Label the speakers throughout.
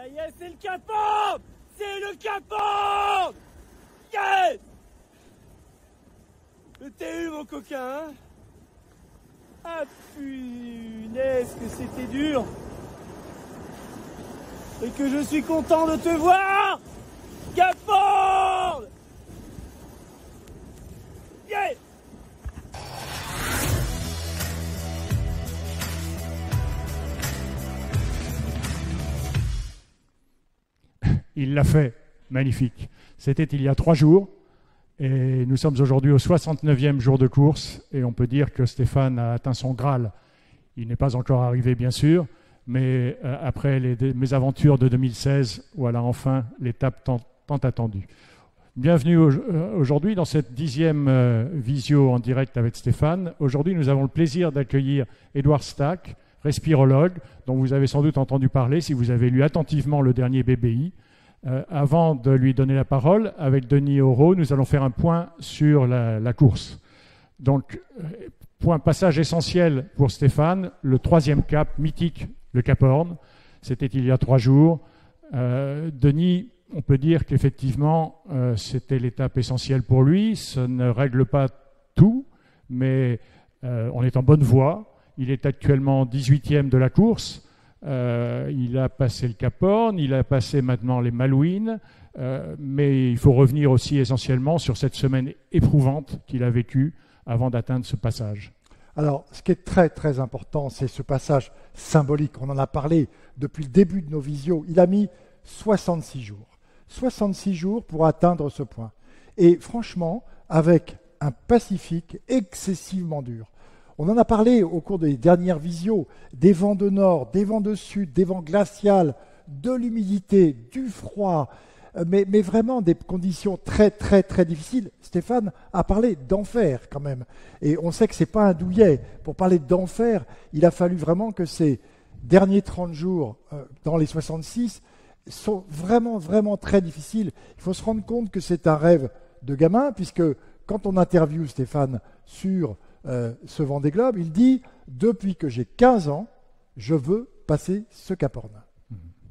Speaker 1: y est, c'est le Cap Horn! C'est le Cap Horn! Yes! T'es eu, mon coquin, hein? Ah, punaise, que c'était dur! Et que je suis content de te voir! Cap Horn! Yes!
Speaker 2: Il l'a fait, magnifique. C'était il y a 3 jours et nous sommes aujourd'hui au 69e jour de course et on peut dire que Stéphane a atteint son Graal. Il n'est pas encore arrivé bien sûr, mais après les mésaventures de 2016, voilà enfin l'étape tant attendue. Bienvenue aujourd'hui dans cette 10e visio en direct avec Stéphane. Aujourd'hui nous avons le plaisir d'accueillir Édouard Stack, respirologue, dont vous avez sans doute entendu parler si vous avez lu attentivement le dernier BBI. Avant de lui donner la parole, avec Denis Auro, nous allons faire un point sur la course. Donc, passage essentiel pour Stéphane, le 3e cap mythique, le Cap Horn. C'était il y a 3 jours. Denis, on peut dire qu'effectivement, c'était l'étape essentielle pour lui. Ça ne règle pas tout, mais on est en bonne voie. Il est actuellement 18e de la course. Il a passé le Cap Horn, il a passé maintenant les Malouines, mais il faut revenir aussi essentiellement sur cette semaine éprouvante qu'il a vécue avant d'atteindre ce passage.
Speaker 3: Alors, ce qui est très très important, c'est ce passage symbolique. On en a parlé depuis le début de nos visios. Il a mis 66 jours. 66 jours pour atteindre ce point. Et franchement, avec un Pacifique excessivement dur. On en a parlé au cours des dernières visios, des vents de nord, des vents de sud, des vents glaciales, de l'humidité, du froid, mais vraiment des conditions très très très difficiles. Stéphane a parlé d'enfer quand même. Et on sait que ce n'est pas un douillet. Pour parler d'enfer, il a fallu vraiment que ces derniers 30 jours dans les 66 sont vraiment vraiment très difficiles. Il faut se rendre compte que c'est un rêve de gamin, puisque quand on interviewe Stéphane sur ce Vendée Globe, il dit « Depuis que j'ai 15 ans, je veux passer ce Cap Horn. »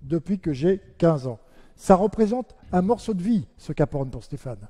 Speaker 3: Depuis que j'ai 15 ans. Ça représente un morceau de vie, ce Cap Horn, pour Stéphane.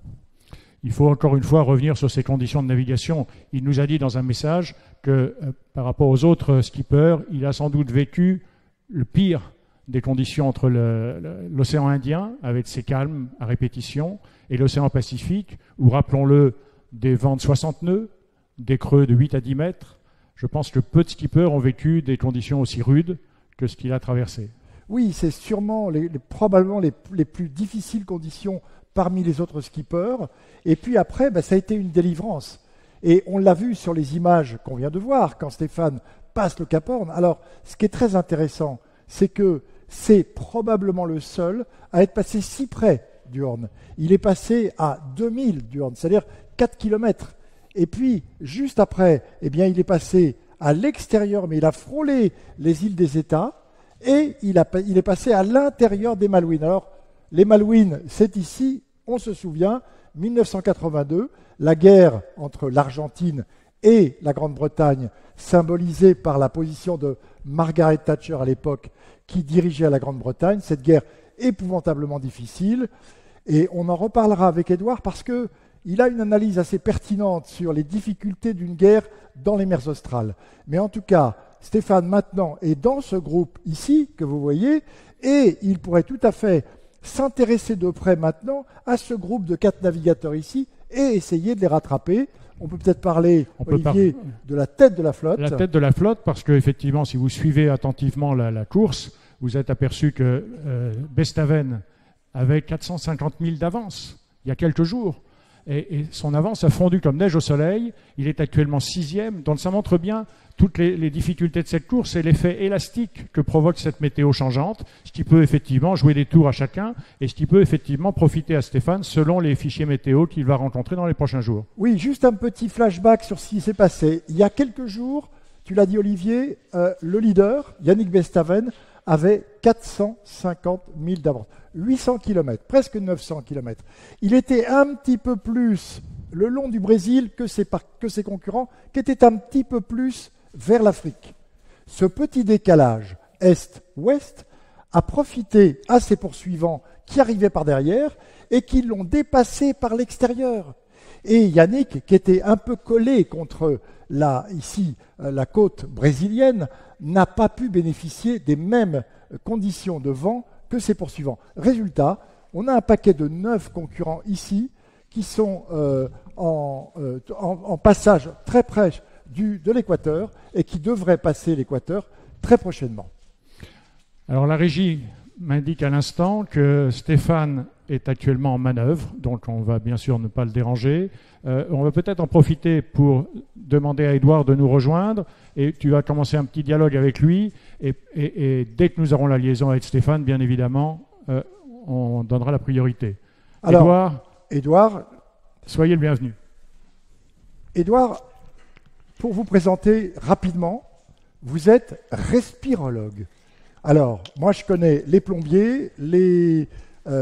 Speaker 2: Il faut encore une fois revenir sur ces conditions de navigation. Il nous a dit dans un message que par rapport aux autres skippers, il a sans doute vécu le pire des conditions entre l'océan Indien, avec ses calmes à répétition, et l'océan Pacifique, où, rappelons-le, des vents de 60 nœuds, des creux de 8 à 10 mètres. Je pense que peu de skippers ont vécu des conditions aussi rudes que ce qu'il a traversé.
Speaker 3: Oui, c'est sûrement probablement les plus difficiles conditions parmi les autres skippers. Et puis après, ça a été une délivrance. Et on l'a vu sur les images qu'on vient de voir quand Stéphane passe le Cap Horn. Alors, ce qui est très intéressant, c'est que c'est probablement le seul à être passé si près du Horn. Il est passé à 2000 du Horn, c'est-à-dire 4 kilomètres. Et puis, juste après, il est passé à l'extérieur, mais il a frôlé les îles des États, et il est passé à l'intérieur des Malouines. Alors, les Malouines, c'est ici, on se souvient, 1982, la guerre entre l'Argentine et la Grande-Bretagne, symbolisée par la position de Margaret Thatcher à l'époque, qui dirigeait la Grande-Bretagne, cette guerre épouvantablement difficile. Et on en reparlera avec Édouard parce que il a une analyse assez pertinente sur les difficultés d'une guerre dans les mers australes. Mais en tout cas, Stéphane maintenant est dans ce groupe ici, que vous voyez, et il pourrait tout à fait s'intéresser de près maintenant à ce groupe de 4 navigateurs ici et essayer de les rattraper. On peut peut-être parler, Olivier, de la tête de la flotte.
Speaker 2: La tête de la flotte, parce qu'effectivement, si vous suivez attentivement la course, vous êtes aperçu que Bestaven avait 450 000 d'avance il y a quelques jours. Et son avance a fondu comme neige au soleil. Il est actuellement 6e. Donc ça montre bien toutes les difficultés de cette course et l'effet élastique que provoque cette météo changeante, ce qui peut effectivement jouer des tours à chacun et ce qui peut effectivement profiter à Stéphane selon les fichiers météo qu'il va rencontrer dans les prochains jours.
Speaker 3: Oui, juste un petit flashback sur ce qui s'est passé. Il y a quelques jours, tu l'as dit Olivier, le leader, Yannick Bestaven, avait 450 000 d'avance. 800 km, presque 900 km. Il était un petit peu plus le long du Brésil que ses concurrents, qui étaient un petit peu plus vers l'Afrique. Ce petit décalage est-ouest a profité à ses poursuivants qui arrivaient par derrière et qui l'ont dépassé par l'extérieur. Et Yannick, qui était un peu collé contre la côte brésilienne, n'a pas pu bénéficier des mêmes conditions de vent que ses poursuivants. Résultat, on a un paquet de 9 concurrents ici qui sont en passage très près de l'équateur et qui devraient passer l'équateur très prochainement.
Speaker 2: Alors la régie m'indique à l'instant que Stéphane est actuellement en manœuvre, donc on va bien sûr ne pas le déranger. On va peut-être en profiter pour demander à Édouard de nous rejoindre et tu vas commencer un petit dialogue avec lui et dès que nous aurons la liaison avec Stéphane, bien évidemment, on donnera la priorité.
Speaker 3: Alors,
Speaker 2: Édouard, soyez le bienvenu.
Speaker 3: Édouard, pour vous présenter rapidement, vous êtes respirologue. Alors, moi je connais les plombiers, les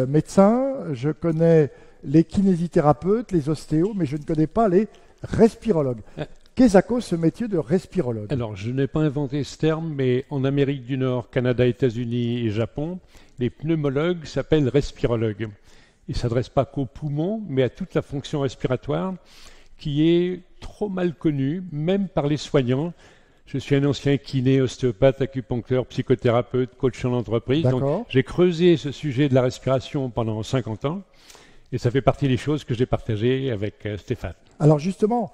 Speaker 3: médecins, je connais les kinésithérapeutes, les ostéos, mais je ne connais pas les respirologues. Qu'est-ce à cause ce métier de respirologue?
Speaker 4: Alors, je n'ai pas inventé ce terme, mais en Amérique du Nord, Canada, États-Unis et Japon, les pneumologues s'appellent respirologues. Ils ne s'adressent pas qu'aux poumons, mais à toute la fonction respiratoire qui est trop mal connue, même par les soignants. Je suis un ancien kiné, ostéopathe, acupuncteur, psychothérapeute, coach en entreprise. Donc, j'ai creusé ce sujet de la respiration pendant 50 ans et ça fait partie des choses que j'ai partagées avec Stéphane. Alors
Speaker 3: justement,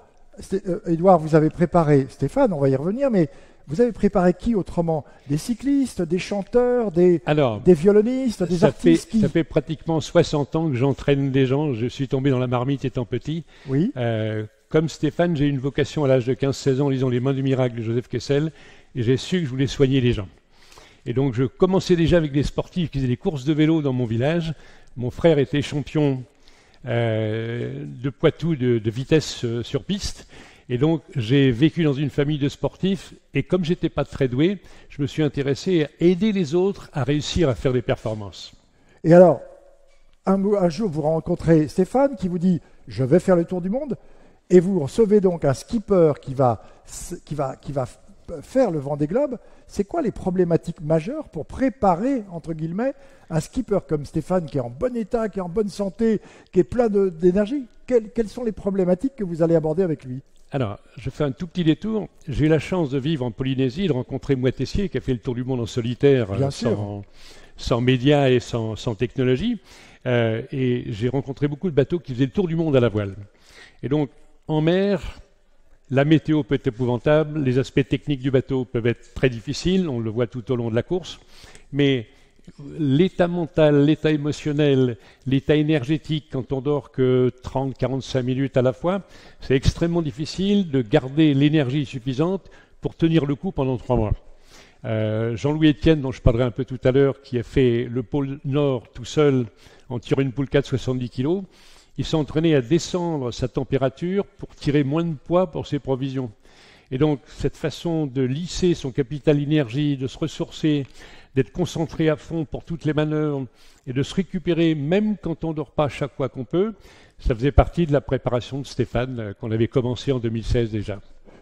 Speaker 3: Édouard, vous avez préparé Stéphane, on va y revenir, mais vous avez préparé qui autrement? Des cyclistes, des chanteurs, des violonistes, des artistes
Speaker 4: Ça fait pratiquement 60 ans que j'entraîne des gens. Je suis tombé dans la marmite étant petit.
Speaker 3: Oui.
Speaker 4: Comme Stéphane, j'ai eu une vocation à l'âge de 15-16 ans en lisant Les Mains du Miracle de Joseph Kessel et j'ai su que je voulais soigner les gens. Et donc je commençais déjà avec des sportifs qui faisaient des courses de vélo dans mon village. Mon frère était champion de Poitou de vitesse sur piste. Et donc j'ai vécu dans une famille de sportifs et comme j'étais pas très doué, je me suis intéressé à aider les autres à réussir à faire des performances.
Speaker 3: Et alors, un jour vous rencontrez Stéphane qui vous dit « je vais faire le tour du monde ». Et vous recevez donc un skipper qui va faire le Vendée Globe. C'est quoi les problématiques majeures pour préparer, entre guillemets, un skipper comme Stéphane qui est en bon état, qui est en bonne santé, qui est plein d'énergie? Quelles sont les problématiques que vous allez aborder avec lui?
Speaker 4: Alors, je fais un tout petit détour. J'ai eu la chance de vivre en Polynésie, de rencontrer Moi Tessier qui a fait le tour du monde en solitaire, sans médias et sans technologie. Et j'ai rencontré beaucoup de bateaux qui faisaient le tour du monde à la voile. Et donc, en mer, la météo peut être épouvantable, les aspects techniques du bateau peuvent être très difficiles, on le voit tout au long de la course, mais l'état mental, l'état émotionnel, l'état énergétique, quand on dort que 30-45 minutes à la fois, c'est extrêmement difficile de garder l'énergie suffisante pour tenir le coup pendant 3 mois. Jean-Louis Etienne, dont je parlerai un peu tout à l'heure, qui a fait le pôle Nord tout seul en tirant une poule 4 70 kg, il s'est entraîné à descendre sa température pour tirer moins de poids pour ses provisions. Et donc, cette façon de lisser son capital énergie, de se ressourcer, d'être concentré à fond pour toutes les manœuvres et de se récupérer même quand on ne dort pas chaque fois qu'on peut, ça faisait partie de la préparation de Stéphane qu'on avait commencé en 2016 déjà.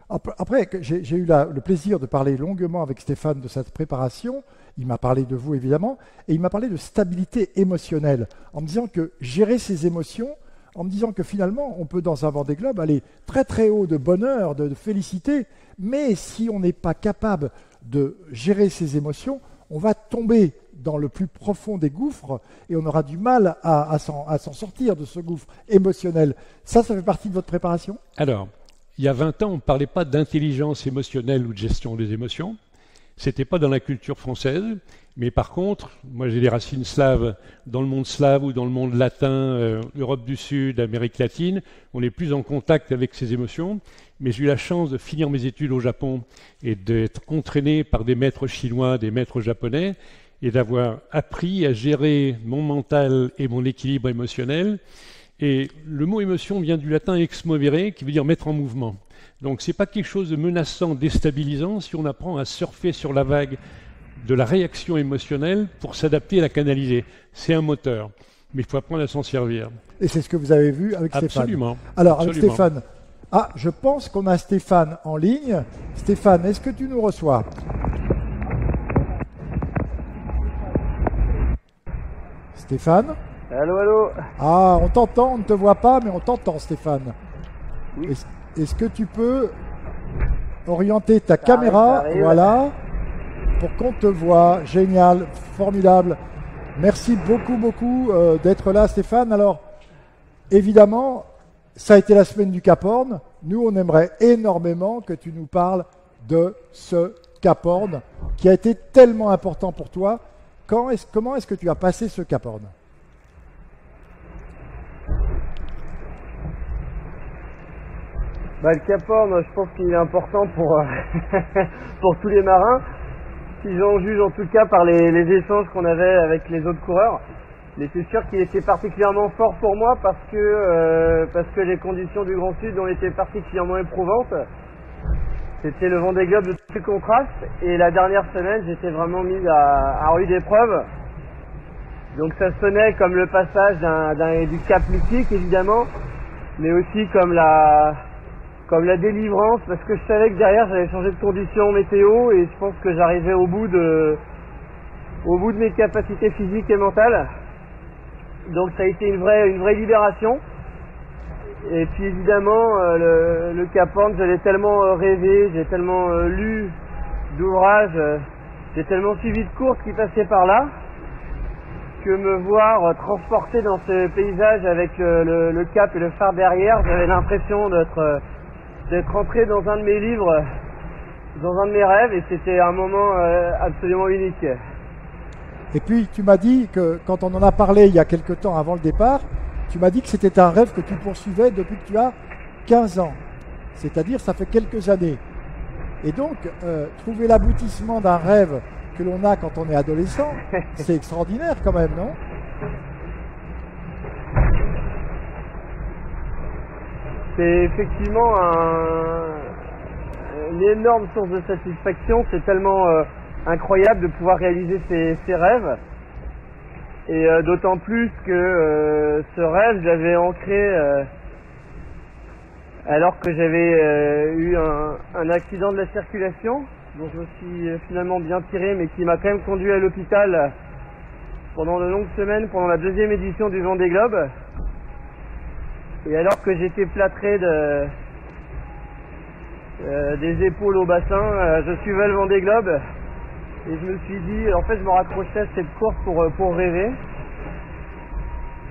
Speaker 3: Après, j'ai eu le plaisir de parler longuement avec Stéphane de cette préparation. Il m'a parlé de vous, évidemment, et il m'a parlé de stabilité émotionnelle, en me disant que gérer ses émotions, en me disant que finalement, on peut, dans un Vendée Globe, aller très très haut de bonheur, de félicité, mais si on n'est pas capable de gérer ses émotions, on va tomber dans le plus profond des gouffres et on aura du mal à s'en sortir de ce gouffre émotionnel. Ça fait partie de votre préparation?
Speaker 4: Alors, il y a 20 ans, on ne parlait pas d'intelligence émotionnelle ou de gestion des émotions. Ce n'était pas dans la culture française. Mais par contre, moi j'ai des racines slaves. Dans le monde slave ou dans le monde latin, Europe du Sud, Amérique latine, on est plus en contact avec ces émotions. Mais j'ai eu la chance de finir mes études au Japon et d'être entraîné par des maîtres chinois, des maîtres japonais, et d'avoir appris à gérer mon mental et mon équilibre émotionnel. Et le mot émotion vient du latin ex movere, qui veut dire mettre en mouvement. Donc c'est pas quelque chose de menaçant, déstabilisant, si on apprend à surfer sur la vague de la réaction émotionnelle pour s'adapter et la canaliser. C'est un moteur, mais il faut apprendre à s'en servir.
Speaker 3: Et c'est ce que vous avez vu avec Stéphane.
Speaker 4: Absolument.
Speaker 3: Alors avec Stéphane, je pense qu'on a Stéphane en ligne. Stéphane, est-ce que tu nous reçois? Stéphane?
Speaker 5: Allô, allô.
Speaker 3: Ah, on t'entend, on ne te voit pas, mais on t'entend, Stéphane.
Speaker 5: Oui.
Speaker 3: Est-ce que tu peux orienter ta caméra, voilà, pour qu'on te voit? Génial, formidable. Merci beaucoup d'être là, Stéphane. Alors, évidemment, ça a été la semaine du Cap Horn. Nous, on aimerait énormément que tu nous parles de ce Cap Horn qui a été tellement important pour toi. Comment est-ce que tu as passé ce Cap Horn?
Speaker 5: Le Cap Horn, je pense qu'il est important pour, pour tous les marins, si j'en juge en tout cas par les échanges qu'on avait avec les autres coureurs. Mais c'est sûr qu'il était particulièrement fort pour moi parce que les conditions du Grand Sud ont été particulièrement éprouvantes. C'était le Vendée Globe de tous les contrastes et la dernière semaine j'étais vraiment mis à rude épreuve. Donc ça sonnait comme le passage du cap mythique évidemment, mais aussi comme la délivrance, parce que je savais que derrière j'allais changer de conditions météo et je pense que j'arrivais au bout de mes capacités physiques et mentales. Donc ça a été une vraie libération. Et puis évidemment le Cap Horn, je l'ai tellement rêvé, j'ai tellement lu d'ouvrages, j'ai tellement suivi de courses qui passaient par là, que me voir transporté dans ce paysage avec le cap et le phare derrière, j'avais l'impression d'être entré dans un de mes livres, dans un de mes rêves, et c'était un moment absolument unique.
Speaker 3: Et puis tu m'as dit que quand on en a parlé il y a quelque temps avant le départ, tu m'as dit que c'était un rêve que tu poursuivais depuis que tu as 15 ans. C'est-à-dire ça fait quelques années. Et donc trouver l'aboutissement d'un rêve que l'on a quand on est adolescent, c'est extraordinaire quand même, non?
Speaker 5: C'est effectivement une énorme source de satisfaction, c'est tellement incroyable de pouvoir réaliser ces rêves. Et d'autant plus que ce rêve, j'avais ancré alors que j'avais eu un accident de la circulation, dont je me suis finalement bien tiré, mais qui m'a quand même conduit à l'hôpital pendant de longues semaines, pendant la deuxième édition du Vendée Globe. Et alors que j'étais plâtré des épaules au bassin, je suivais le Vendée Globe et je me suis dit, en fait je me raccrochais à cette course pour rêver.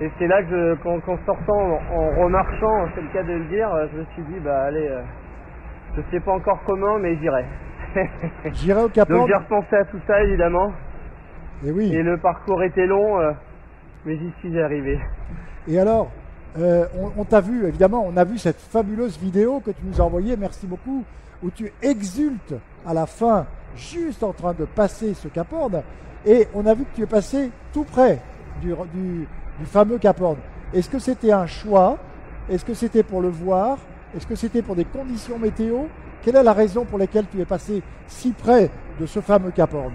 Speaker 5: Et c'est là que qu'en sortant, en remarchant, c'est le cas de le dire, je me suis dit, allez, je sais pas encore comment, mais j'irai.
Speaker 3: J'irai au Cap Horn.
Speaker 5: Donc j'ai repensé à tout ça évidemment.
Speaker 3: Et oui.
Speaker 5: Et le parcours était long, mais j'y suis arrivé.
Speaker 3: Et alors, on t'a vu, évidemment, on a vu cette fabuleuse vidéo que tu nous as envoyée, merci beaucoup, où tu exultes à la fin, juste en train de passer ce Cap Horn, et on a vu que tu es passé tout près du fameux Cap Horn. Est-ce que c'était un choix? Est-ce que c'était pour le voir? Est-ce que c'était pour des conditions météo? Quelle est la raison pour laquelle tu es passé si près de ce fameux Cap Horn?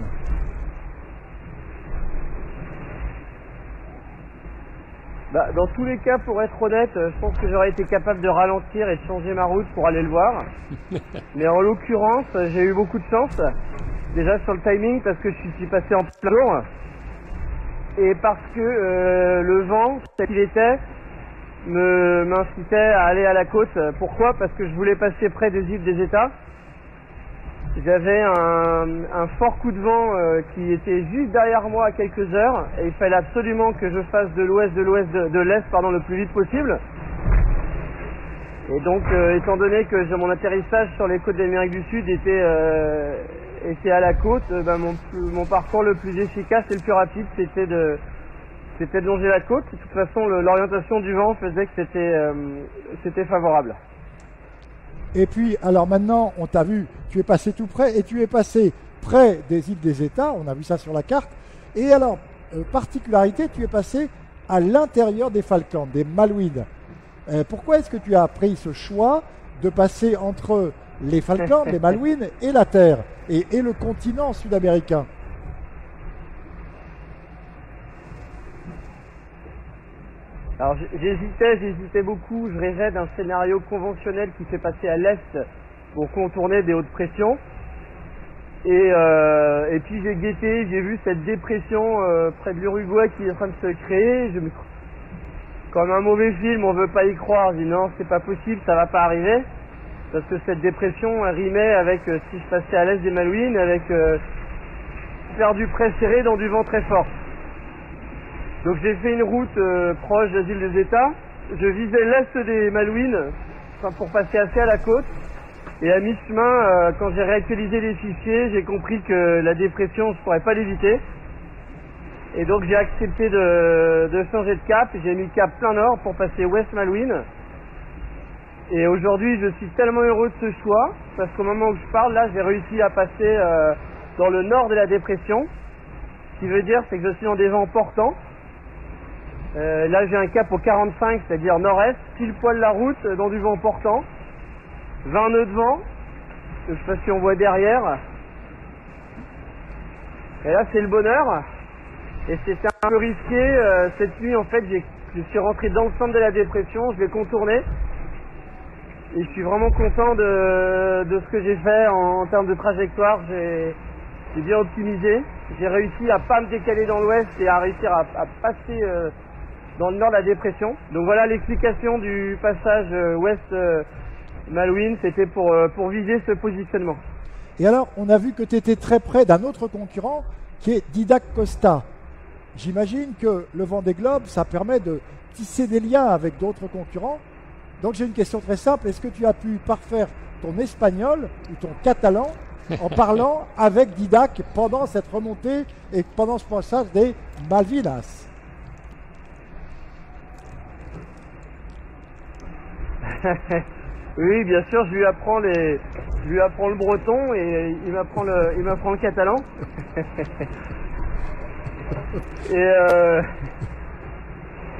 Speaker 5: Dans tous les cas, pour être honnête, je pense que j'aurais été capable de ralentir et de changer ma route pour aller le voir. Mais en l'occurrence, j'ai eu beaucoup de chance. Déjà sur le timing, parce que je suis passé en plein jour. Et parce que le vent, tel qu'il était, m'incitait à aller à la côte. Pourquoi? Parce que je voulais passer près des îles des États. J'avais un fort coup de vent qui était juste derrière moi à quelques heures et il fallait absolument que je fasse de l'est le plus vite possible. Et donc étant donné que mon atterrissage sur les côtes d'Amérique du Sud était à la côte, mon parcours le plus efficace et le plus rapide c'était de longer la côte. De toute façon l'orientation du vent faisait que c'était favorable.
Speaker 3: Et puis, alors maintenant, on t'a vu, tu es passé tout près, et tu es passé près des îles des États, on a vu ça sur la carte. Et alors, particularité, tu es passé à l'intérieur des Falklands, des Malouines. Pourquoi est-ce que tu as pris ce choix de passer entre les Falklands, les Malouines et la Terre, et le continent sud-américain?
Speaker 5: Alors j'hésitais beaucoup, je rêvais d'un scénario conventionnel qui fait passer à l'est pour contourner des hautes pressions. Et puis j'ai guetté, j'ai vu cette dépression près de l'Uruguay qui est en train de se créer. Comme un mauvais film, on veut pas y croire. Je dis non, c'est pas possible, ça va pas arriver. Parce que cette dépression elle rimait avec si je passais à l'est des Malouines, avec faire du près serré dans du vent très fort. Donc j'ai fait une route proche de l'île des États. Je visais l'est des Malouines, pour passer assez à la côte. Et à mi-chemin, quand j'ai réactualisé les fichiers, j'ai compris que la dépression, je ne pourrais pas l'éviter. Et donc j'ai accepté de changer de cap. J'ai mis cap plein nord pour passer ouest Malouines. Et aujourd'hui, je suis tellement heureux de ce choix, parce qu'au moment où je parle, là, j'ai réussi à passer dans le nord de la dépression. Ce qui veut dire, c'est que je suis dans des vents portants. Là, j'ai un cap au 45, c'est-à-dire nord-est, pile poil la route, dans du vent portant. 20 nœuds de vent, je ne sais pas si on voit derrière. Et là, c'est le bonheur. Et c'était un peu risqué. Cette nuit, en fait, je suis rentré dans le centre de la dépression, je l'ai contourné. Et je suis vraiment content de ce que j'ai fait en termes de trajectoire. J'ai bien optimisé. J'ai réussi à pas me décaler dans l'ouest et à réussir à passer dans le nord de la dépression. Donc voilà l'explication du passage ouest Malouines, c'était pour viser ce positionnement.
Speaker 3: Et alors, on a vu que tu étais très près d'un autre concurrent qui est Didac Costa. J'imagine que le Vendée Globe, ça permet de tisser des liens avec d'autres concurrents. Donc j'ai une question très simple, est-ce que tu as pu parfaire ton espagnol ou ton catalan en parlant avec Didac pendant cette remontée et pendant ce passage des Malvinas?
Speaker 5: Oui, bien sûr, je lui apprends le breton et il m'apprend le catalan.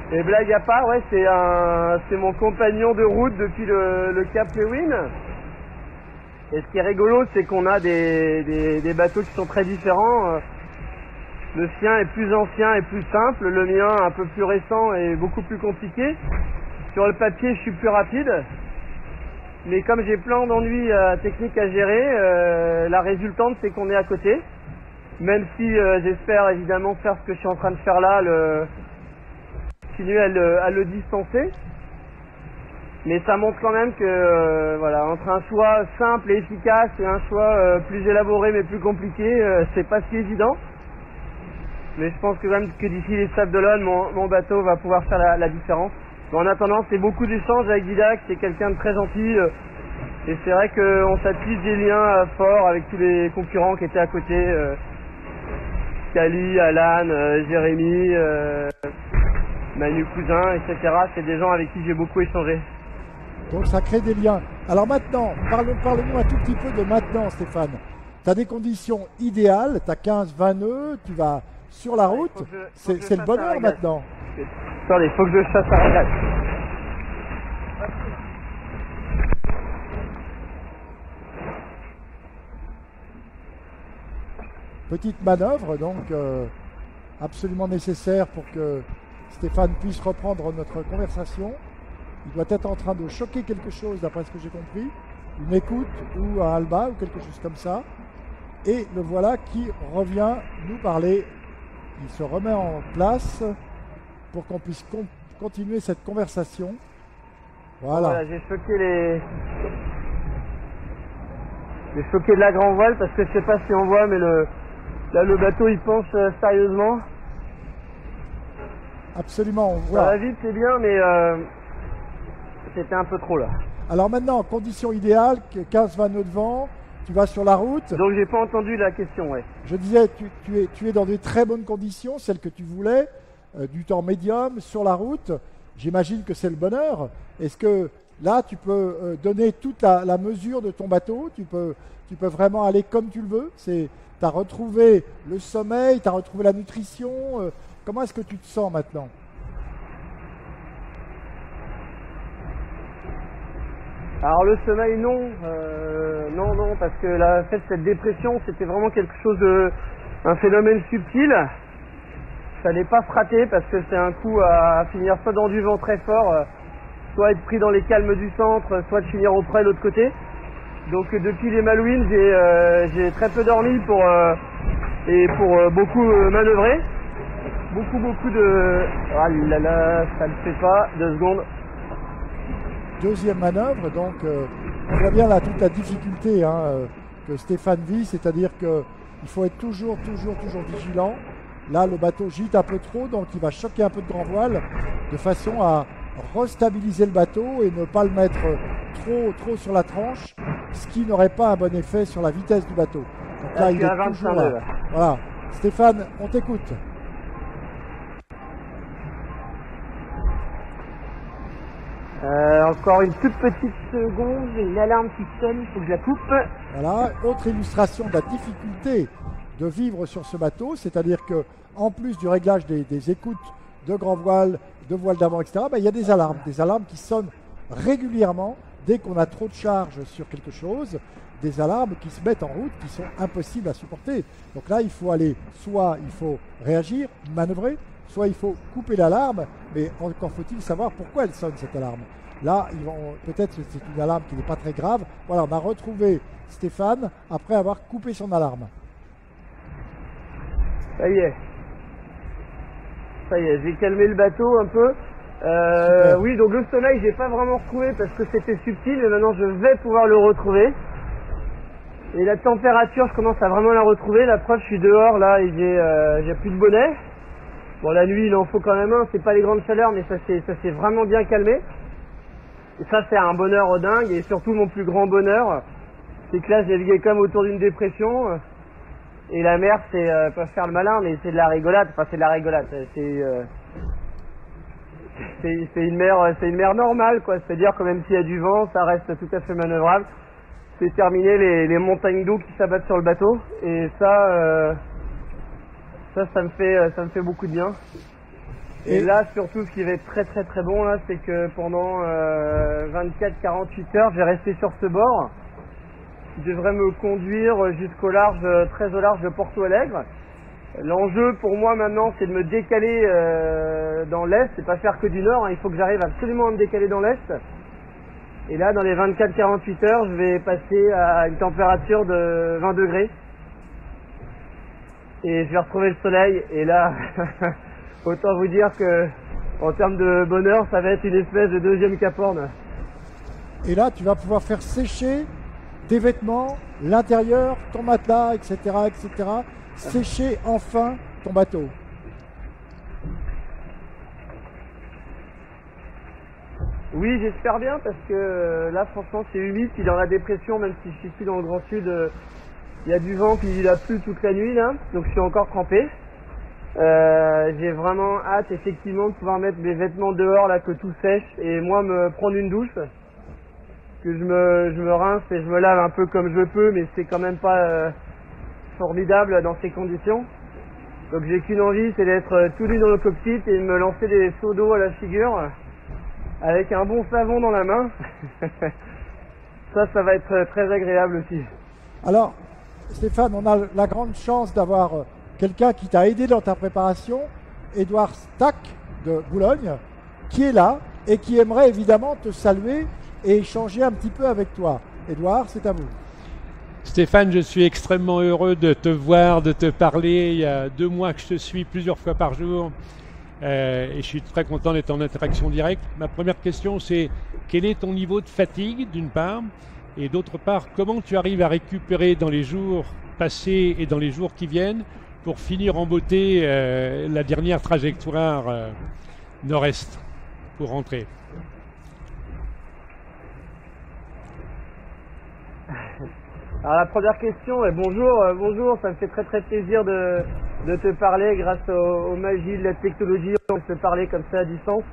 Speaker 5: Et blague à part, ouais, c'est mon compagnon de route depuis le Cap Lewin. Et ce qui est rigolo, c'est qu'on a des bateaux qui sont très différents. Le sien est plus ancien et plus simple, le mien un peu plus récent et beaucoup plus compliqué. Sur le papier, je suis plus rapide. Mais comme j'ai plein d'ennuis techniques à gérer, la résultante, c'est qu'on est à côté. Même si j'espère évidemment faire ce que je suis en train de faire là, continuer à le distancer. Mais ça montre quand même que voilà, entre un choix simple et efficace et un choix plus élaboré mais plus compliqué, c'est pas si évident. Mais je pense que même que d'ici les Sables d'Olonne, mon bateau va pouvoir faire la différence. Mais en attendant, c'est beaucoup d'échanges avec Didac, c'est quelqu'un de très gentil. Et c'est vrai qu'on s'attise des liens forts avec tous les concurrents qui étaient à côté. Cali, Alan, Jérémy, Manu Cousin, etc. C'est des gens avec qui j'ai beaucoup échangé.
Speaker 3: Donc ça crée des liens. Alors maintenant, parle-nous un tout petit peu de maintenant, Stéphane. Tu as des conditions idéales, tu as 15-20 nœuds, tu vas sur la route, c'est le bonheur maintenant.
Speaker 5: Attendez, il faut que je chasse à régate.
Speaker 3: Petite manœuvre, donc absolument nécessaire pour que Stéphane puisse reprendre notre conversation. Il doit être en train de choquer quelque chose, d'après ce que j'ai compris. Une écoute ou un alba ou quelque chose comme ça. Et le voilà qui revient nous parler. Il se remet en place pour qu'on puisse continuer cette conversation. Voilà.
Speaker 5: J'ai choqué de la grand voile parce que je sais pas si on voit, mais là le bateau il penche sérieusement.
Speaker 3: Absolument, on voit.
Speaker 5: Ça va vite, c'est bien, mais c'était un peu trop là.
Speaker 3: Alors maintenant, condition idéale, 15-20 nœuds de vent, tu vas sur la route.
Speaker 5: Donc j'ai pas entendu la question, ouais.
Speaker 3: Je disais, tu es dans des très bonnes conditions, celles que tu voulais, du temps médium, sur la route. J'imagine que c'est le bonheur. Est-ce que là, tu peux donner toute la mesure de ton bateau? Tu peux vraiment aller comme tu le veux? Tu as retrouvé le sommeil, tu as retrouvé la nutrition. Comment est-ce que tu te sens maintenant?
Speaker 5: Alors le sommeil, non. Non, parce que la fait cette dépression, c'était vraiment quelque chose un phénomène subtil. Ça n'est pas fraté parce que c'est un coup à finir soit dans du vent très fort, soit être pris dans les calmes du centre, soit de finir auprès de l'autre côté. Donc depuis les Malouines, j'ai très peu dormi pour beaucoup manœuvrer. Beaucoup de... Ah là là, ça ne fait pas, 2 secondes.
Speaker 3: Deuxième manœuvre, donc on voit bien là toute la difficulté que Stéphane vit, c'est-à-dire qu'il faut être toujours vigilant. Là, le bateau gîte un peu trop, donc il va choquer un peu de grand voile de façon à restabiliser le bateau et ne pas le mettre trop sur la tranche, ce qui n'aurait pas un bon effet sur la vitesse du bateau. Donc là, il est toujours là. Voilà. Stéphane, on t'écoute.
Speaker 5: Encore une toute petite seconde, j'ai une alarme qui sonne, il faut que je la coupe.
Speaker 3: Voilà, autre illustration de la difficulté de vivre sur ce bateau, c'est-à-dire que en plus du réglage des écoutes de grand voile, de voile d'avant, etc., il y a des alarmes qui sonnent régulièrement dès qu'on a trop de charge sur quelque chose, des alarmes qui se mettent en route, qui sont impossibles à supporter. Donc là, il faut aller, soit il faut réagir, manœuvrer, soit il faut couper l'alarme, mais encore faut-il savoir pourquoi elle sonne cette alarme. Là, peut-être que c'est une alarme qui n'est pas très grave. Voilà, on a retrouvé Stéphane après avoir coupé son alarme.
Speaker 5: Ça y est, j'ai calmé le bateau un peu. Oui, donc le soleil, j'ai pas vraiment retrouvé parce que c'était subtil, mais maintenant je vais pouvoir le retrouver. Et la température, je commence à vraiment la retrouver. La preuve, je suis dehors là et j'ai plus de bonnet. Bon, la nuit, il en faut quand même un. C'est pas les grandes chaleurs, mais ça s'est vraiment bien calmé. Et ça, c'est un bonheur dingue. Et surtout, mon plus grand bonheur, c'est que là, je naviguais comme autour d'une dépression. Et la mer, c'est pas faire le malin, mais c'est de la rigolade. Enfin, c'est de la rigolade. C'est une mer normale, quoi. C'est-à-dire que même s'il y a du vent, ça reste tout à fait manœuvrable. C'est terminé les montagnes d'eau qui s'abattent sur le bateau. Et ça me fait beaucoup de bien. Et là, surtout, ce qui va être très bon, là, c'est que pendant 24-48 heures, je vais rester sur ce bord. Je devrais me conduire jusqu'au large, très au large de Porto Alegre. L'enjeu pour moi maintenant, c'est de me décaler dans l'est, c'est pas faire que du nord, il faut que j'arrive absolument à me décaler dans l'est. Et là, dans les 24-48 heures, je vais passer à une température de 20 degrés. Et je vais retrouver le soleil, et là, autant vous dire que, en termes de bonheur, ça va être une espèce de deuxième Cap Horn.
Speaker 3: Et là, tu vas pouvoir faire sécher tes vêtements, l'intérieur, ton matelas, etc., sécher enfin ton bateau.
Speaker 5: Oui, j'espère bien, parce que là, franchement, c'est humide, il est dans la dépression, même si je suis ici dans le Grand Sud, il y a du vent, puis il a plu toute la nuit, là, donc je suis encore trempé. J'ai vraiment hâte, effectivement, de pouvoir mettre mes vêtements dehors, là, que tout sèche, et moi, me prendre une douche. Que je me rince et je me lave un peu comme je peux, mais c'est quand même pas formidable dans ces conditions. Donc j'ai qu'une envie, c'est d'être tout nu dans le cockpit et de me lancer des seaux d'eau à la figure avec un bon savon dans la main. Ça va être très agréable aussi.
Speaker 3: Alors, Stéphane, on a la grande chance d'avoir quelqu'un qui t'a aidé dans ta préparation, Édouard Stack de Boulogne, qui est là et qui aimerait évidemment te saluer et échanger un petit peu avec toi. Édouard, c'est à vous.
Speaker 4: Stéphane, je suis extrêmement heureux de te voir, de te parler. Il y a 2 mois que je te suis plusieurs fois par jour et je suis très content d'être en interaction directe. Ma première question, c'est quel est ton niveau de fatigue, d'une part, et d'autre part, comment tu arrives à récupérer dans les jours passés et dans les jours qui viennent pour finir en beauté la dernière trajectoire nord-est pour rentrer.
Speaker 5: Alors la première question, bonjour, ça me fait très plaisir de te parler grâce aux magies de la technologie, on peut se parler comme ça à distance.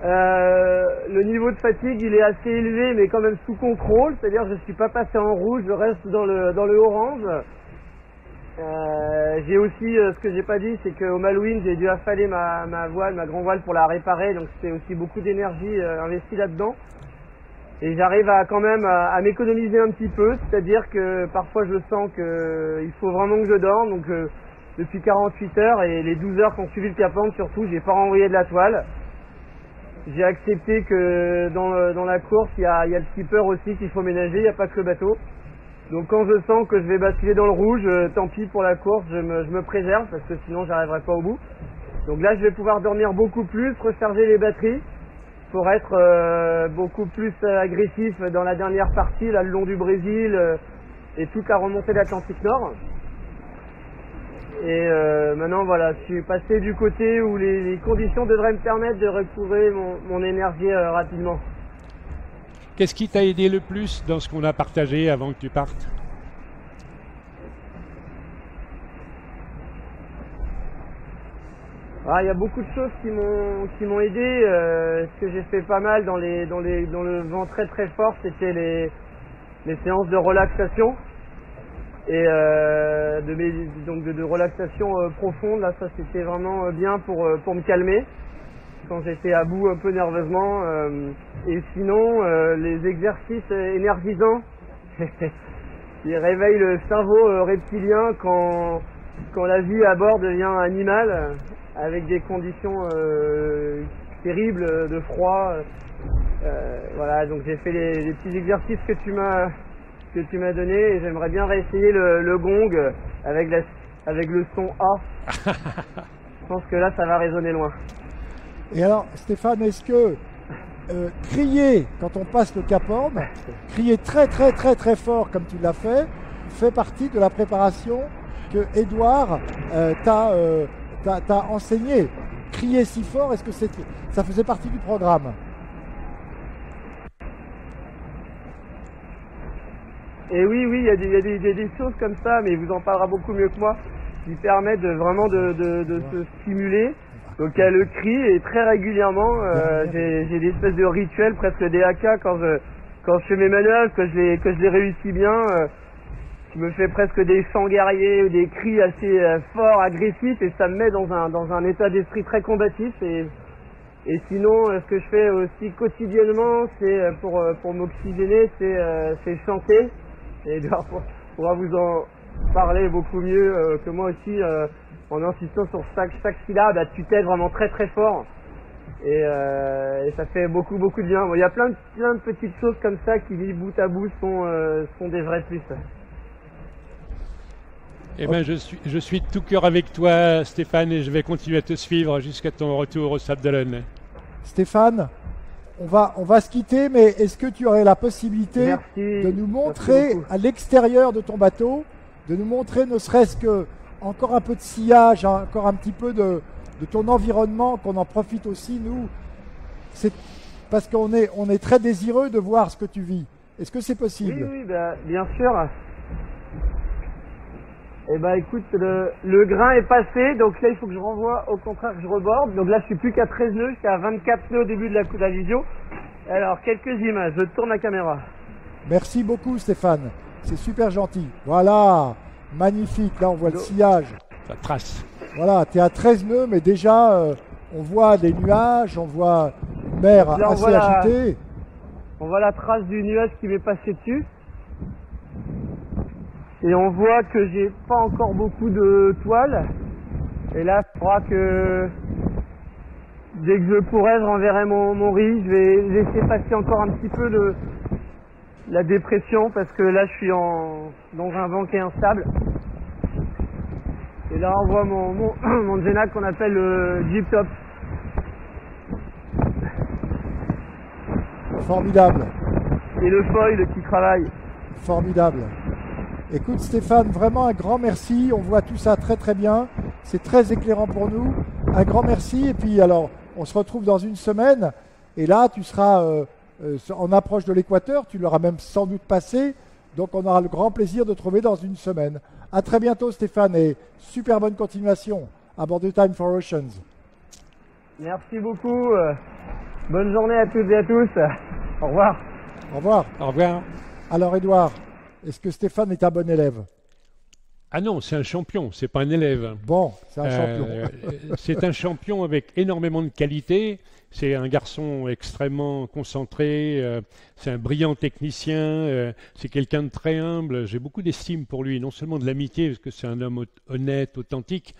Speaker 5: Le niveau de fatigue il est assez élevé mais quand même sous contrôle, c'est-à-dire je ne suis pas passé en rouge, je reste dans le orange. J'ai aussi, ce que j'ai pas dit, c'est qu'au Malouines j'ai dû affaler ma voile, ma grand voile pour la réparer, donc c'est aussi beaucoup d'énergie investie là-dedans. Et j'arrive quand même à m'économiser un petit peu, c'est-à-dire que parfois je sens qu'il faut vraiment que je dorme, donc depuis 48 heures et les 12 heures qui ont suivi le Cap Horn surtout, j'ai pas renvoyé de la toile. j'ai accepté que dans la course, il y a le skipper aussi qu'il faut ménager, il n'y a pas que le bateau. Donc quand je sens que je vais basculer dans le rouge, tant pis pour la course, je me préserve parce que sinon j'arriverai pas au bout. Donc là je vais pouvoir dormir beaucoup plus, recharger les batteries pour être beaucoup plus agressif dans la dernière partie, là le long du Brésil et toute la remontée de l'Atlantique Nord. Et maintenant voilà, je suis passé du côté où les conditions devraient me permettre de retrouver mon énergie rapidement.
Speaker 4: Qu'est-ce qui t'a aidé le plus dans ce qu'on a partagé avant que tu partes?
Speaker 5: Il y a beaucoup de choses qui m'ont aidé. Ce que j'ai fait pas mal dans le vent très très fort, c'était les séances de relaxation et de relaxation profonde. Là, ça c'était vraiment bien pour me calmer quand j'étais à bout un peu nerveusement. Et sinon, les exercices énergisants qui réveillent le cerveau reptilien quand la vie à bord devient animale, avec des conditions terribles de froid. Voilà, donc j'ai fait les petits exercices que tu m'as donné et j'aimerais bien réessayer le gong avec le son A. Je pense que là, ça va résonner loin.
Speaker 3: Et alors, Stéphane, est-ce que crier quand on passe le Cap Horn, crier très très très très fort comme tu l'as fait partie de la préparation que Édouard t'a enseigné? Crier si fort, est-ce que ça faisait partie du programme?
Speaker 5: Et oui, il y a des choses comme ça, mais il vous en parlera beaucoup mieux que moi, qui permettent vraiment de se stimuler. Donc il y a le cri et très régulièrement, j'ai des espèces de rituels, presque des haka quand je fais mes manœuvres, que je les réussis bien. Je me fais presque des chants guerriers ou des cris assez forts, agressifs, et ça me met dans un état d'esprit très combatif. Et sinon, ce que je fais aussi quotidiennement, c'est pour m'oxygéner, c'est chanter. Et Edouard pourra vous en parler beaucoup mieux que moi aussi, en insistant sur chaque syllabe, tu t'aides vraiment très très fort. Et ça fait beaucoup de bien. Bon, il y a plein de petites choses comme ça qui, bout à bout, sont des vrais plus.
Speaker 4: Eh bien, je suis de tout cœur avec toi, Stéphane, et je vais continuer à te suivre jusqu'à ton retour au Sable d'Olonne.
Speaker 3: Stéphane, on va se quitter, mais est-ce que tu aurais la possibilité de nous montrer à l'extérieur de ton bateau, de nous montrer ne serait-ce que encore un peu de sillage, encore un petit peu de ton environnement, qu'on en profite aussi, nous. C'est parce qu'on est très désireux de voir ce que tu vis. Est-ce que c'est possible?
Speaker 5: Oui, bien sûr. Eh ben écoute, le grain est passé, donc là il faut que je renvoie, au contraire que je reborde. Donc là je suis plus qu'à 13 nœuds, j'étais à 24 nœuds au début de la visio. Alors quelques images, je tourne la caméra.
Speaker 3: Merci beaucoup Stéphane, c'est super gentil. Voilà, magnifique, là on voit le sillage.
Speaker 4: Ça trace.
Speaker 3: Voilà, tu es à 13 nœuds, mais déjà on voit des nuages, on voit une mer assez agitée.
Speaker 5: On voit la trace du nuage qui m'est passé dessus. Et on voit que j'ai pas encore beaucoup de toile. Et là, je crois que dès que je pourrai, je renverrai mon riz. Je vais laisser passer encore un petit peu de la dépression parce que là, je suis dans un vent qui est instable. Et là, on voit mon Genac qu'on appelle le Jeep Top.
Speaker 3: Formidable.
Speaker 5: Et le foil qui travaille.
Speaker 3: Formidable. Écoute Stéphane, vraiment un grand merci, on voit tout ça très très bien, c'est très éclairant pour nous, un grand merci et puis alors on se retrouve dans une semaine et là tu seras en approche de l'équateur, tu l'auras même sans doute passé, donc on aura le grand plaisir de te retrouver dans une semaine. À très bientôt Stéphane et super bonne continuation à bord de Time for Oceans.
Speaker 5: Merci beaucoup, bonne journée à toutes et à tous, au revoir.
Speaker 3: Au revoir.
Speaker 4: Au revoir.
Speaker 3: Alors Édouard, est-ce que Stéphane est un bon élève?
Speaker 4: Ah non, c'est un champion, c'est pas un élève.
Speaker 3: Bon, c'est un champion.
Speaker 4: C'est un champion avec énormément de qualité. C'est un garçon extrêmement concentré. C'est un brillant technicien. C'est quelqu'un de très humble. J'ai beaucoup d'estime pour lui, non seulement de l'amitié, parce que c'est un homme honnête, authentique,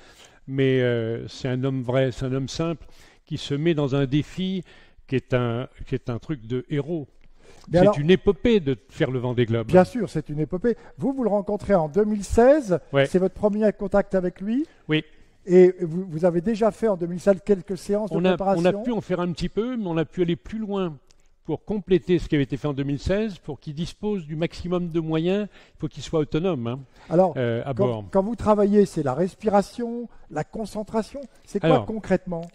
Speaker 4: mais c'est un homme vrai, c'est un homme simple qui se met dans un défi qui est un truc de héros.
Speaker 3: Mais alors,
Speaker 4: c'est une épopée de faire le Vendée Globe.
Speaker 3: Bien sûr, c'est une épopée. Vous le rencontrez en 2016.
Speaker 4: Ouais.
Speaker 3: C'est votre premier contact avec lui.
Speaker 4: Oui.
Speaker 3: Et vous avez déjà fait en 2016 quelques séances de préparation.
Speaker 4: On a pu en faire un petit peu, mais on a pu aller plus loin pour compléter ce qui avait été fait en 2016, pour qu'il dispose du maximum de moyens, il faut qu'il soit autonome, hein,
Speaker 3: Alors,
Speaker 4: à bord.
Speaker 3: Quand vous travaillez, c'est la respiration, la concentration. C'est quoi
Speaker 4: Alors,
Speaker 3: concrètement?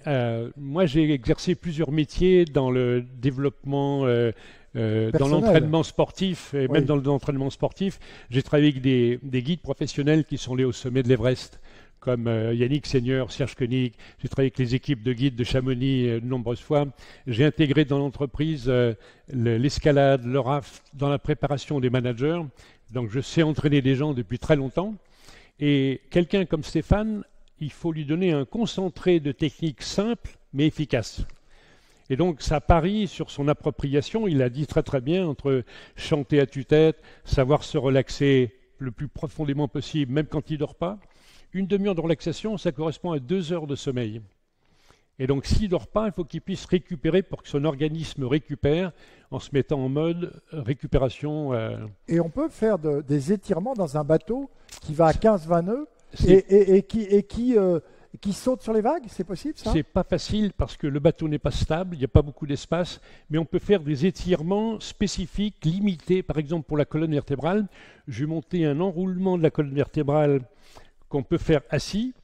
Speaker 4: Moi, j'ai exercé plusieurs métiers dans le développement, dans l'entraînement sportif, et même dans l'entraînement sportif. J'ai travaillé avec des guides professionnels qui sont allés au sommet de l'Everest, comme Yannick Seigneur, Serge Koenig. J'ai travaillé avec les équipes de guides de Chamonix de nombreuses fois. J'ai intégré dans l'entreprise l'escalade, le raft, dans la préparation des managers. Donc je sais entraîner des gens depuis très longtemps. Et quelqu'un comme Stéphane, il faut lui donner un concentré de techniques simples mais efficaces. Et donc ça parie sur son appropriation. Il a dit très très bien, entre chanter à tue-tête, savoir se relaxer le plus profondément possible, même quand il ne dort pas. Une demi-heure de relaxation, ça correspond à 2 heures de sommeil. Et donc, s'il ne dort pas, il faut qu'il puisse récupérer pour que son organisme récupère en se mettant en mode récupération.
Speaker 3: Et on peut faire des étirements dans un bateau qui va à 15-20 nœuds et qui saute sur les vagues, c'est possible ça?
Speaker 4: C'est pas facile parce que le bateau n'est pas stable, il n'y a pas beaucoup d'espace, mais on peut faire des étirements spécifiques, limités. Par exemple, pour la colonne vertébrale, je vais monter un enroulement de la colonne vertébrale qu'on peut faire assis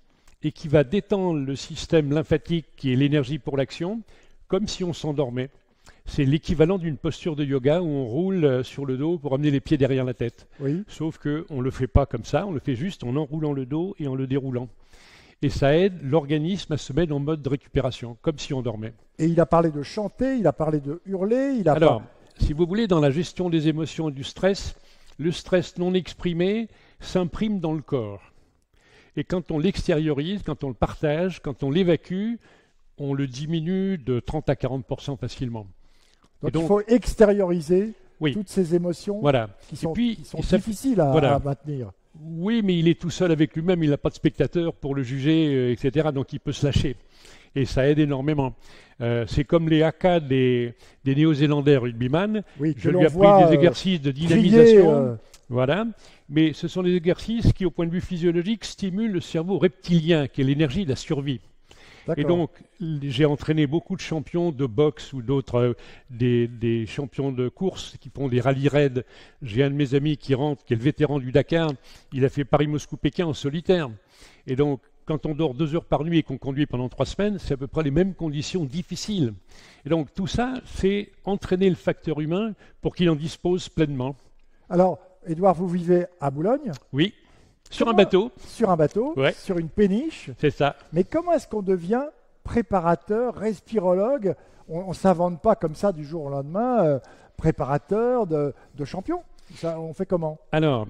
Speaker 4: et qui va détendre le système lymphatique qui est l'énergie pour l'action, comme si on s'endormait. C'est l'équivalent d'une posture de yoga où on roule sur le dos pour amener les pieds derrière la tête.
Speaker 3: Oui.
Speaker 4: Sauf qu'on ne le fait pas comme ça, on le fait juste en enroulant le dos et en le déroulant. Et ça aide l'organisme à se mettre en mode de récupération, comme si on dormait.
Speaker 3: Et il a parlé de chanter, il a parlé de hurler.
Speaker 4: Alors, si vous voulez, dans la gestion des émotions et du stress, le stress non exprimé s'imprime dans le corps. Et quand on l'extériorise, quand on le partage, quand on l'évacue, on le diminue de 30 à 40% facilement.
Speaker 3: Donc il faut extérioriser toutes ces émotions qui sont difficiles à maintenir.
Speaker 4: Oui, mais il est tout seul avec lui-même, il n'a pas de spectateur pour le juger, etc. Donc il peut se lâcher. Et ça aide énormément. C'est comme les haka des Néo-Zélandais rugbyman.
Speaker 3: Oui,
Speaker 4: je lui ai appris des exercices de dynamisation. Voilà. Mais ce sont des exercices qui, au point de vue physiologique, stimulent le cerveau reptilien, qui est l'énergie de la survie. Et donc, j'ai entraîné beaucoup de champions de boxe ou d'autres, des champions de course qui font des rallyes raids. J'ai un de mes amis qui rentre, qui est le vétéran du Dakar. Il a fait Paris-Moscou-Pékin en solitaire. Et donc, quand on dort 2 heures par nuit et qu'on conduit pendant 3 semaines, c'est à peu près les mêmes conditions difficiles. Et donc, tout ça, c'est entraîner le facteur humain pour qu'il en dispose pleinement.
Speaker 3: Alors, Édouard, vous vivez à Boulogne?
Speaker 4: Oui. Sur un bateau.
Speaker 3: Sur un bateau, sur une péniche.
Speaker 4: C'est ça.
Speaker 3: Mais comment est-ce qu'on devient préparateur, respirologue? On ne s'invente pas comme ça du jour au lendemain, préparateur de champion. Ça, on fait comment?
Speaker 4: Alors,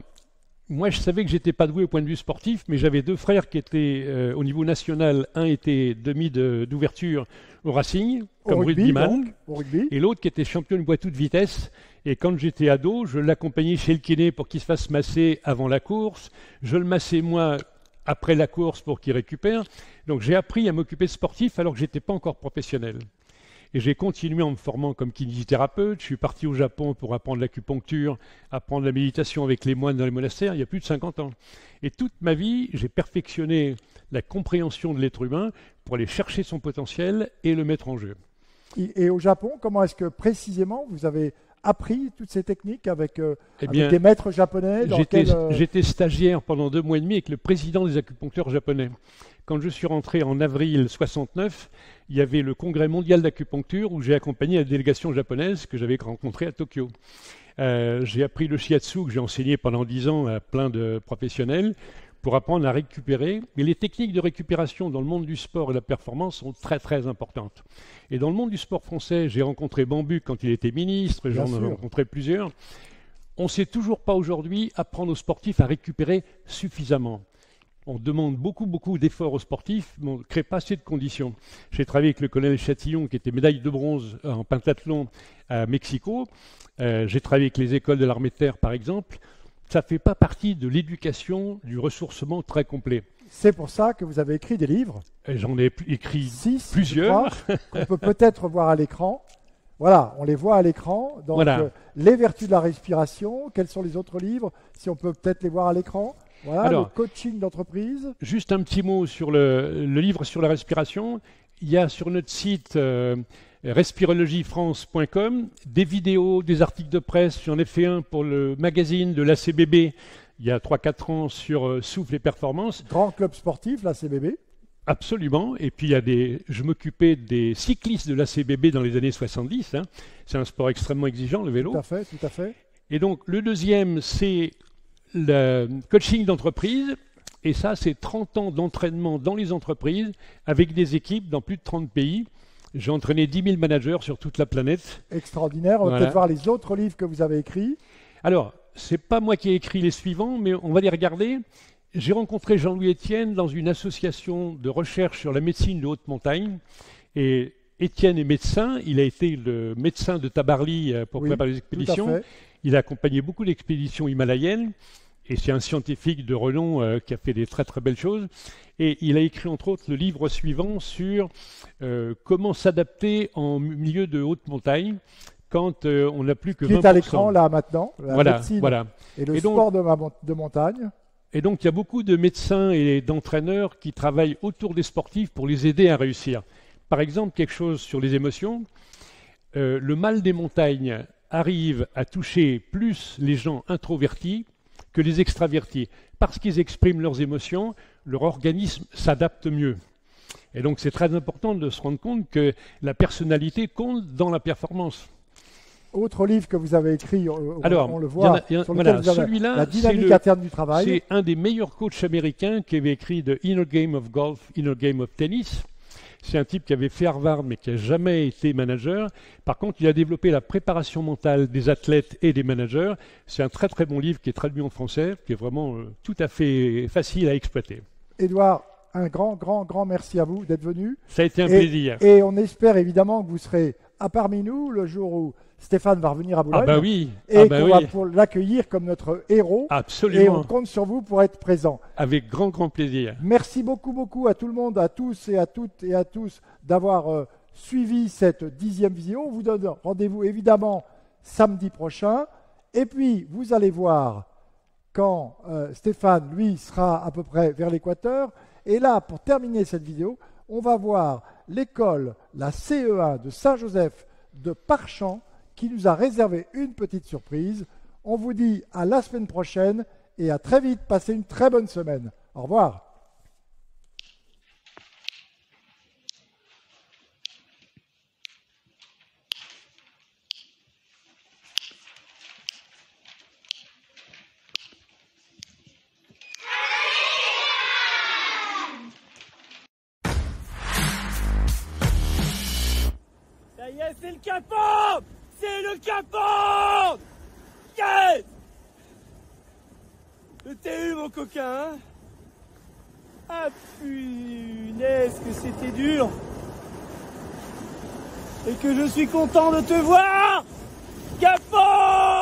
Speaker 4: moi je savais que j'étais pas doué au point de vue sportif, mais j'avais 2 frères qui étaient au niveau national. Un était demi d'ouverture au Racing, comme rugbyman, et l'autre qui était champion de Poitou de vitesse. Et quand j'étais ado, je l'accompagnais chez le kiné pour qu'il se fasse masser avant la course. Je le massais moi après la course pour qu'il récupère. Donc j'ai appris à m'occuper de sportif alors que je n'étais pas encore professionnel. Et j'ai continué en me formant comme kinésithérapeute. Je suis parti au Japon pour apprendre l'acupuncture, apprendre la méditation avec les moines dans les monastères il y a plus de 50 ans. Et toute ma vie, j'ai perfectionné la compréhension de l'être humain pour aller chercher son potentiel et le mettre en jeu.
Speaker 3: Et au Japon, comment est-ce que précisément vous avez appris toutes ces techniques avec des maîtres japonais?
Speaker 4: J'étais stagiaire pendant 2 mois et demi avec le président des acupuncteurs japonais. Quand je suis rentré en avril 69, il y avait le congrès mondial d'acupuncture où j'ai accompagné la délégation japonaise que j'avais rencontrée à Tokyo. J'ai appris le shiatsu que j'ai enseigné pendant 10 ans à plein de professionnels pour apprendre à récupérer. Mais les techniques de récupération dans le monde du sport et de la performance sont très très importantes. Et dans le monde du sport français, j'ai rencontré Bambu quand il était ministre, j'en ai rencontré plusieurs. On ne sait toujours pas aujourd'hui apprendre aux sportifs à récupérer suffisamment. On demande beaucoup d'efforts aux sportifs, mais on ne crée pas assez de conditions. J'ai travaillé avec le colonel Chatillon, qui était médaille de bronze en pentathlon à Mexico. J'ai travaillé avec les écoles de l'armée de terre, par exemple. Ça ne fait pas partie de l'éducation, du ressourcement très complet.
Speaker 3: c'est pour ça que vous avez écrit des livres.
Speaker 4: J'en ai écrit
Speaker 3: 6,
Speaker 4: plusieurs.
Speaker 3: Qu'on peut peut-être voir à l'écran. Voilà, on les voit à l'écran. Donc,
Speaker 4: voilà.
Speaker 3: Les vertus de la respiration. Quels sont les autres livres? Si on peut peut-être les voir à l'écran. Voilà,
Speaker 4: alors,
Speaker 3: le coaching d'entreprise.
Speaker 4: Juste un petit mot sur le livre sur la respiration. Il y a sur notre site respirologiefrance.com des vidéos, des articles de presse. J'en ai fait un pour le magazine de l'ACBB il y a 3-4 ans sur souffle et performance.
Speaker 3: Grand club sportif, l'ACBB.
Speaker 4: Absolument. Et puis, je m'occupais des cyclistes de l'ACBB dans les années 70. Hein. C'est un sport extrêmement exigeant, le vélo.
Speaker 3: Tout à fait, tout à fait.
Speaker 4: Et donc, le deuxième, c'est le coaching d'entreprise. Et ça, c'est 30 ans d'entraînement dans les entreprises avec des équipes dans plus de 30 pays. J'ai entraîné 10 000 managers sur toute la planète.
Speaker 3: Extraordinaire. On va
Speaker 4: Voilà.
Speaker 3: peut-être voir les autres livres que vous avez écrits.
Speaker 4: Alors, c'est pas moi qui ai écrit les suivants, mais on va les regarder. J'ai rencontré Jean-Louis Etienne dans une association de recherche sur la médecine de haute montagne. Et Etienne est médecin. Il a été le médecin de Tabarly pour préparer les expéditions.
Speaker 3: Tout à fait.
Speaker 4: Il a accompagné beaucoup d'expéditions himalayennes. Et c'est un scientifique de renom qui a fait des très très belles choses. Et il a écrit entre autres le livre suivant sur comment s'adapter en milieu de haute montagne quand on n'a plus que 20%.
Speaker 3: Qui est à l'écran là maintenant. La
Speaker 4: Voilà,
Speaker 3: médecine
Speaker 4: voilà.
Speaker 3: et le
Speaker 4: Et donc-
Speaker 3: sport de montagne.
Speaker 4: Et donc il y a beaucoup de médecins et d'entraîneurs qui travaillent autour des sportifs pour les aider à réussir. Par exemple, quelque chose sur les émotions. Le mal des montagnes arrive à toucher plus les gens introvertis que les extravertis. Parce qu'ils expriment leurs émotions, leur organisme s'adapte mieux. Et donc c'est très important de se rendre compte que la personnalité compte dans la performance.
Speaker 3: Autre livre que vous avez écrit,
Speaker 4: Alors,
Speaker 3: on le voit,
Speaker 4: il y en a-
Speaker 3: sur
Speaker 4: voilà,
Speaker 3: lequel vous avez
Speaker 4: celui-là,
Speaker 3: la dynamique
Speaker 4: c'est
Speaker 3: interne du travail.
Speaker 4: C'est un des meilleurs coachs américains qui avait écrit The Inner Game of Golf, Inner Game of Tennis. C'est un type qui avait fait Harvard mais qui n'a jamais été manager. Par contre, il a développé la préparation mentale des athlètes et des managers. C'est un très très bon livre qui est traduit en français, qui est vraiment tout à fait facile à exploiter.
Speaker 3: Édouard, un grand merci à vous d'être venu.
Speaker 4: Ça a été un plaisir.
Speaker 3: Et on espère évidemment que vous serez parmi nous le jour où Stéphane va revenir à Boulogne.
Speaker 4: Ah bah oui,
Speaker 3: Et
Speaker 4: bah
Speaker 3: qu'on
Speaker 4: oui.
Speaker 3: va pour l'accueillir comme notre héros. Et on
Speaker 4: Absolument,
Speaker 3: compte sur vous pour être présent.
Speaker 4: avec grand plaisir.
Speaker 3: Merci beaucoup à tout le monde, à tous et à toutes et à tous d'avoir suivi cette 10e vidéo. On vous donne rendez-vous évidemment samedi prochain. Et puis, vous allez voir quand Stéphane, lui, sera à peu près vers l'équateur. Et là, pour terminer cette vidéo, on va voir l'école, la CE1 de Saint-Joseph de Parchamps, qui nous a réservé une petite surprise. On vous dit à la semaine prochaine et à très vite. Passez une très bonne semaine. Au revoir.
Speaker 1: Ça y est, c'est le capot! C'est le capot! Yes! T'es eu, mon coquin, hein? Ah, punaise, que c'était dur! Et que je suis content de te voir! Capot!